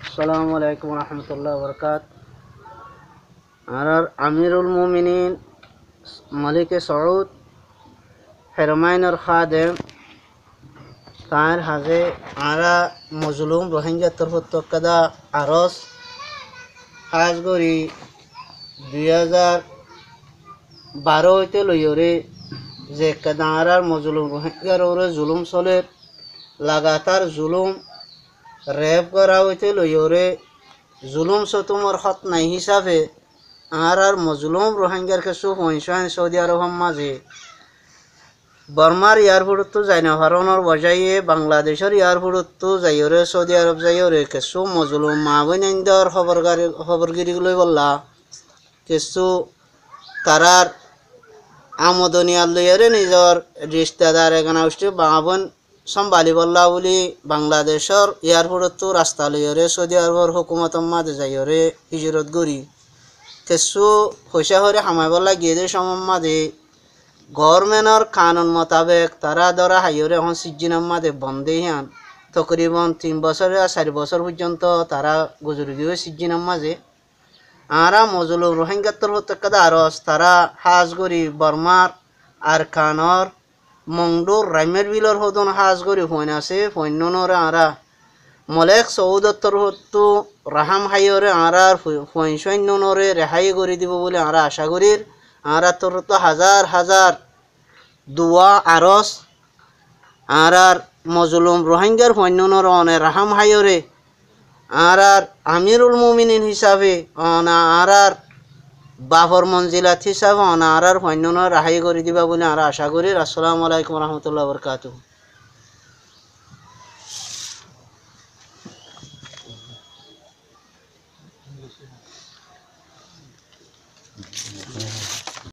আসসালামু আলাইকুম রহমতুল্লাহ বরকাত। আর আমিরুল মুমিনিন মালিক সৌদ হেরমাইনের খাদেম তার হাজে আরা মজলুম রোহিঙ্গা তরফতকাদা আরস হাজগরি 2012 হইতে লইরে যে কাদারার মজলুম রোহিঙ্গার ওরে জুলুম চলে লাগাতার জুলুম রেপ করা হইতে লইরে জুলুম সতুমর হত নাই হিসাবে আর মজলুম রোহিঙ্গার কিছু পয়সা সৌদি আরব মাঝে বর্মার এয়ারপোর্ট যাই না হারণর বজাইয়ে বাংলাদেশের এয়ারপোর্ট যাইরে সৌদি আরব যাইরে কিছু মজলুম মা বইনাইন্দর খবরগিরিগুলো বললা কিছু তারার আমদনি আল্লইরে নিজের রিশতেদার এখানে উঠে বাবন সম্ভালি বললা বলি বাংলাদেশের এয়ারপোর্ট রাস্তা লইরে সৌদি আরবের হুকুমত মাঝে যাইরে হিজরত করি কিছু পয়সা হরে হামাই বললা গিয়ে যে সময় মাঝে গভর্নমেন্টর কানুন মোতাবেক তারা ধরা হাইরে এখন সিজিনের মাঝে বন্ধে হান তকরিবন 3 বছর 4 বছর পর্যন্ত তারা গুজরি গিয়ে সিজিনের মাঝে আরা মজলুম রোহিঙ্গার তরফতকাদা আরস তারা হাজগরি বর্মার আর কানর মংডুর রাইমের বিলর হদন হাজগরি ফইন আছে ফইনরে আরা মলেক সৌদর তরফতো রাহাম হাইরে আরার ফইন সৈন্যরে রেহাই করে দিব বলে আরা আশা করির আরা তরফতো হাজার হাজার দুয়া আরস আরার মজলুম রোহিঙ্গার ফইনরে অনে রাহাম হাইরে আরার আমিরুল মুমিনিন হিসাবে অনা আরার বাফর মঞ্জিলাত হিসাবে অনা আরার ফইনরে রেহাই করে দিবা বলে আরা আশা করির। আসসালামু আলাইকুম রহমতুল্লাহ বরকাতুহু।